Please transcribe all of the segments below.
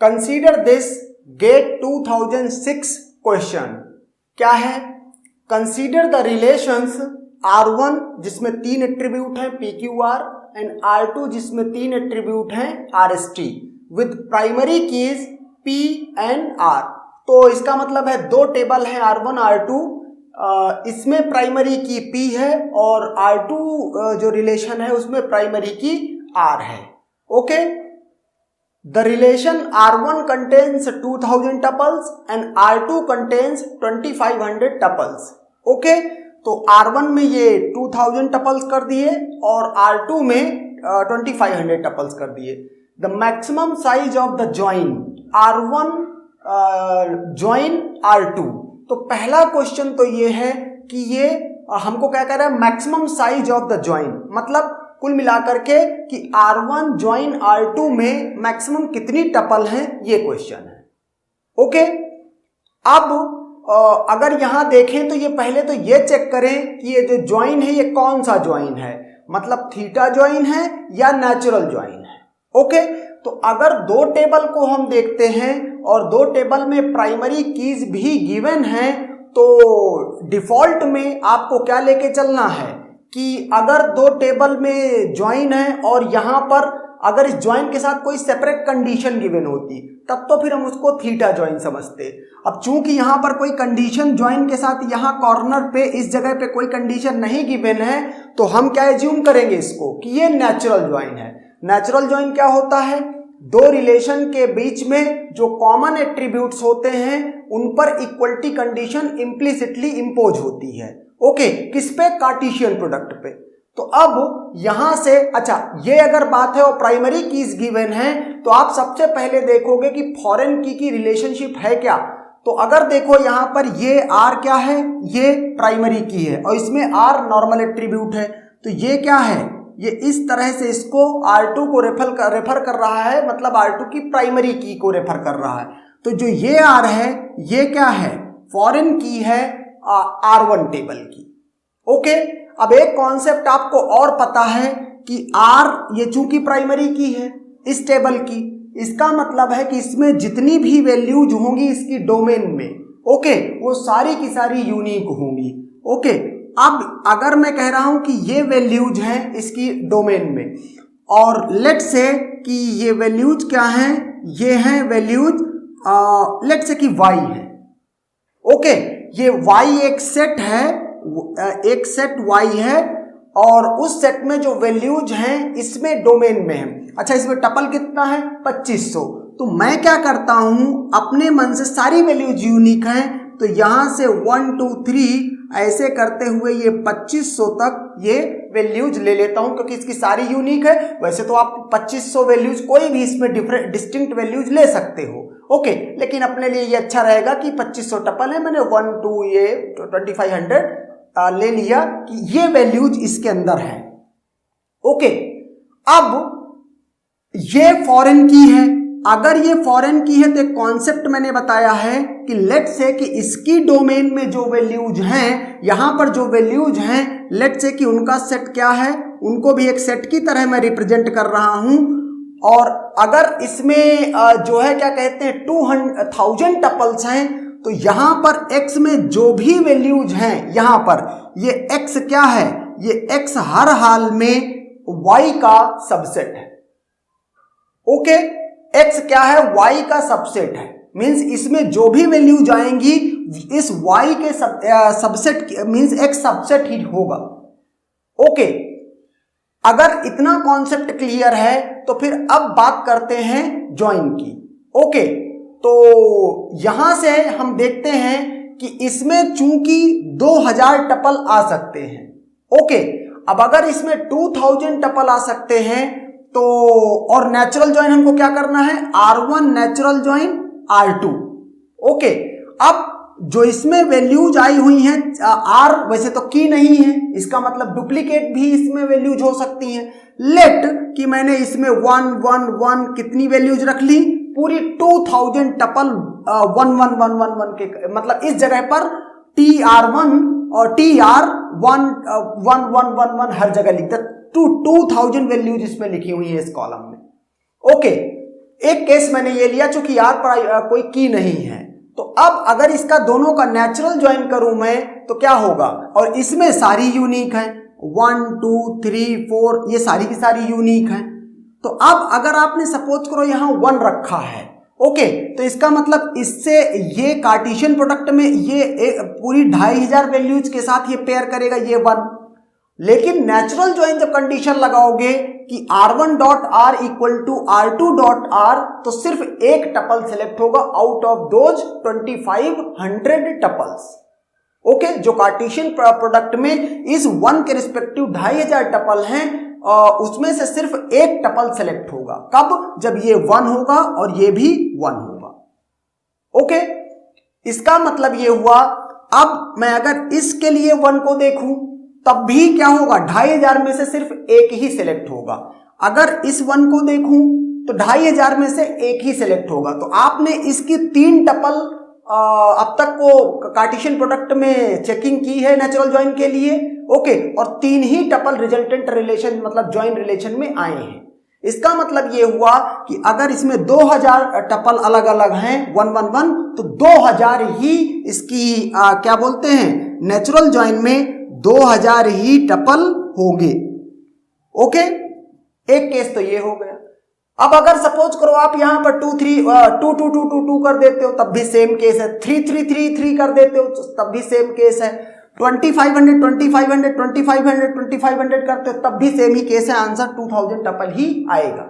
Consider this gate 2006 question. क्या है? Consider the relations R1 जिसमें 3 एट्रीब्यूट हैं PQR एंड R2 जिसमें 3 एट्रीब्यूट हैं RST with primary keys P and R। तो इसका मतलब है दो टेबल हैं R1 R2, इसमें प्राइमरी की P है और R2 जो रिलेशन है उसमें प्राइमरी की R है। Okay, the relation R1 contains 2000 tuples and R2 contains 2500 tuples. Okay, तो R1 में ये 2000 टपल्स कर दिए और R2 में 2500 टपल्स कर दिए। The maximum size of the join R1 join R2। तो पहला क्वेश्चन तो ये है कि ये हमको क्या कह रहा है, maximum size of the join, मतलब कुल मिलाकर के कि R1 जॉइन R2 में मैक्सिमम कितनी टपल हैं, ये क्वेश्चन है। ओके, अब अगर यहां देखें तो ये पहले तो ये चेक करें कि ये जो ज्वाइन है ये कौन सा ज्वाइन है, मतलब थीटा ज्वाइन है या नेचुरल ज्वाइन है। ओके, तो अगर दो टेबल को हम देखते हैं और दो टेबल में प्राइमरी कीज भी गिवन है, तो डिफॉल्ट में आपको क्या लेके चलना है कि अगर दो टेबल में ज्वाइन है और यहां पर अगर इस ज्वाइन के साथ कोई सेपरेट कंडीशन गिवन होती तब तो फिर हम उसको थीटा ज्वाइन समझते। अब चूंकि यहां पर कोई कंडीशन ज्वाइन के साथ यहां कॉर्नर पे इस जगह पे कोई कंडीशन नहीं गिवन है, तो हम क्या एज्यूम करेंगे इसको कि ये नेचुरल ज्वाइन है। नेचुरल ज्वाइन क्या होता है? दो रिलेशन के बीच में जो कॉमन एट्रीब्यूट्स होते हैं उन पर इक्वलिटी कंडीशन इम्प्लिसिटली इंपोज होती है। ओके, किस पे? कार्टेशियन प्रोडक्ट पे। तो अब यहां से अच्छा, ये अगर बात है और प्राइमरी कीज गिवन है तो आप सबसे पहले देखोगे कि फॉरेन की रिलेशनशिप है क्या। तो अगर देखो यहां पर ये R क्या है, ये प्राइमरी की है और इसमें R नॉर्मल एट्रीब्यूट है, तो ये क्या है, ये इस तरह से इसको R2 को रेफर कर रहा है, मतलब R2 की प्राइमरी की को रेफर कर रहा है। तो जो ये R है ये क्या है, फॉरेन की है R1 टेबल की। ओके, अब एक कॉन्सेप्ट आपको और पता है कि R ये चूंकि प्राइमरी की है इस टेबल की, इसका मतलब है कि इसमें जितनी भी वैल्यूज होंगी इसकी डोमेन में, ओके, वो सारी की सारी यूनिक होंगी। ओके, अब अगर मैं कह रहा हूं कि ये वैल्यूज हैं इसकी डोमेन में और लेट से कि ये वैल्यूज क्या हैं, ये हैं वैल्यूज लेट से कि y है। ओके, ये y एक सेट है, एक सेट y है और उस सेट में जो वैल्यूज हैं इसमें डोमेन में है। अच्छा, इसमें टपल कितना है? 2500। तो मैं क्या करता हूं, अपने मन से सारी वैल्यूज यूनिक हैं तो यहां से 1 2 3 ऐसे करते हुए ये 2500 तक ये वैल्यूज ले लेता हूं क्योंकि इसकी सारी यूनिक है। वैसे तो आप 2500 वैल्यूज कोई भी इसमें डिफरेंट डिस्टिंक्ट वैल्यूज ले सकते हो। ओके, लेकिन अपने लिए ये अच्छा रहेगा कि 2500 टपल है, मैंने 1 2 ये 2500 ले लिया कि ये वैल्यूज इसके अंदर है। ओके, अब ये फॉरेन की है। अगर ये फॉरेन की है तो एक कॉन्सेप्ट मैंने बताया है कि लेट से कि इसकी डोमेन में जो वैल्यूज हैं, यहां पर जो वैल्यूज हैं, लेट से कि उनका सेट क्या है, उनको भी एक सेट की तरह मैं रिप्रेजेंट कर रहा हूं। और अगर इसमें जो है क्या कहते हैं 1000 टपल्स हैं, तो यहां पर x में जो भी वैल्यूज हैं, यहां पर ये x क्या है, ये x हर हाल में y का सबसेट है। ओके, x क्या है, y का सबसेट है, मींस इसमें जो भी वैल्यूज आएंगी इस y के सबसेट मींस x सबसेट ही होगा। ओके, अगर इतना कॉन्सेप्ट क्लियर है तो फिर अब बात करते हैं ज्वाइन की। ओके, तो यहां से हम देखते हैं कि इसमें चूंकि 2000 टपल आ सकते हैं। ओके, अब अगर इसमें 2000 टपल आ सकते हैं तो और नेचुरल ज्वाइन हमको क्या करना है, R1 natural join R2। Okay, अब जो इसमें वैल्यूज आई हुई हैं R वैसे तो की नहीं है, इसका मतलब डुप्लीकेट भी इसमें वैल्यूज हो सकती हैं। लेट कि मैंने इसमें 1 1 1 कितनी वैल्यूज रख ली, पूरी 2000 टपल 1 1 1 1 1 के, मतलब इस जगह पर TR1 और TR1 1 1 1 1 हर जगह लिख दे, 2000 वैल्यूज इसमें लिखी हुई है इस कॉलम में। ओके, एक केस मैंने ये लिया चूंकि R पर कोई की नहीं है, तो अब अगर इसका दोनों का नेचुरल ज्वाइन करूं मैं तो क्या होगा, और इसमें सारी यूनिक है 1 2 3 4 ये सारी की सारी यूनिक है। तो अब अगर आपने सपोज करो यहां 1 रखा है, ओके, तो इसका मतलब इससे ये कार्टेशियन प्रोडक्ट में ये पूरी 2500 वैल्यूज के साथ ये पेयर करेगा ये 1। लेकिन नेचुरल ज्वाइन जब कंडीशन लगाओगे कि R1 dot R equal to R2 dot R, तो सिर्फ एक टपल सेलेक्ट होगा out of those 2500 tuples. Okay, जो कार्टेशियन प्रोडक्ट में इस 1 के रिस्पेक्टिव 2500 टपल हैं, उसमें से सिर्फ एक टपल सेलेक्ट होगा। कब? जब ये 1 होगा और ये भी 1 होगा। ओके, इसका मतलब ये हुआ, अब मैं अगर इसके लिए 1 को देखूं तब भी क्या होगा, 2500 में से सिर्फ एक ही सिलेक्ट होगा। अगर इस 1 को देखूं तो 2500 में से एक ही सिलेक्ट होगा। तो आपने इसकी 3 टपल अब तक को कार्टेशियन प्रोडक्ट में चेकिंग की है नेचुरल ज्वाइन के लिए, ओके, और 3 ही टपल रिजल्टेंट रिलेशन मतलब ज्वाइन रिलेशन में आए हैं। इसका मतलब ये हुआ कि अगर इसमें 2000 टपल अलग अलग हैं 1 1 1, तो 2000 ही इसकी क्या बोलते हैं, नेचुरल ज्वाइन में 2000 ही टपल होंगे। ओके, एक केस तो ये हो गया। अब अगर सपोज करो आप यहां पर 2 3 2 2 2 2 2 कर देते हो तब भी सेम केस है, 3 3 3 3 कर देते हो तब भी सेम केस है, 2500 2500 2500 2500 करते हो तब भी सेम ही केस है, आंसर 2000 टपल ही आएगा।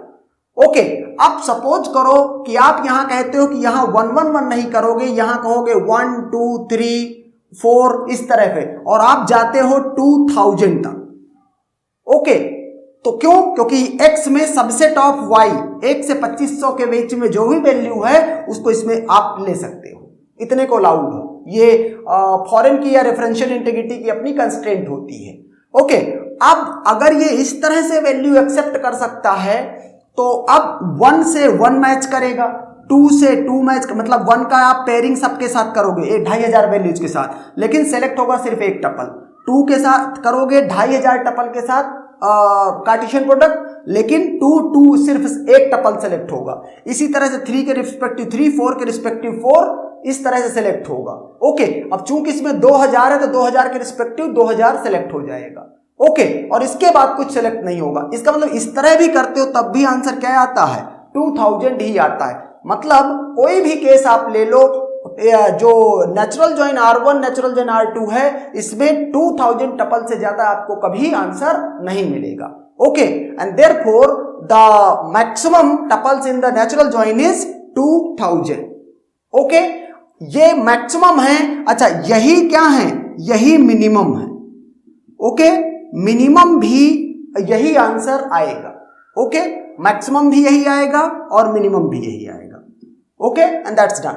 ओके, अब सपोज करो कि आप यहां कहते हो कि यहां 1 1 1 नहीं करोगे, यहां कहोगे 1 2 3 4 इस तरह पे, और आप जाते हो 2000 तक। ओके, तो क्यों? क्योंकि x में सबसेट ऑफ y 1 से 2500 के बीच में जो भी वैल्यू है उसको इसमें आप ले सकते हो, इतने को अलाउड हो। ये फॉरेन की या रेफरेंशियल इंटीग्रिटी की अपनी कंस्ट्रेंट होती है। ओके, अब अगर ये इस तरह से वैल्यू एक्सेप्ट कर सकता है तो अब 1 से 1 मैच करेगा, 2 से 2 मैच, मतलब 1 का आप पेयरिंग सबके साथ करोगे 2500 वैल्यूज के साथ, लेकिन सेलेक्ट होगा सिर्फ एक टपल। 2 के साथ करोगे 2500 टपल के साथ कार्टेशियन प्रोडक्ट, लेकिन 2 2 सिर्फ एक टपल सेलेक्ट होगा। इसी तरह से 3 के रिस्पेक्टिव 3, 4 के रिस्पेक्टिव 4, इस तरह से सेलेक्ट होगा। ओके, अब चूंकि इसमें 2000 है तो 2000 के रिस्पेक्टिव 2000 सेलेक्ट हो जाएगा। ओके, और इसके बाद कुछ सेलेक्ट नहीं होगा। इसका मतलब इस तरह भी करते हो तब भी आंसर क्या आता है, 2000 ही आता है। मतलब कोई भी केस आप ले लो, जो natural join R1 natural join R2 है, इसमें 2000 टपल से ज्यादा आपको कभी आंसर नहीं मिलेगा। Okay, and therefore the maximum tuples in the natural join is 2000। Okay, ये मैक्सिमम है। अच्छा, यही क्या है, यही मिनिमम है। ओके, मिनिमम भी यही आंसर आएगा। ओके, मैक्सिमम भी यही आएगा और मिनिमम भी यही आएगा। Okay, and that's done.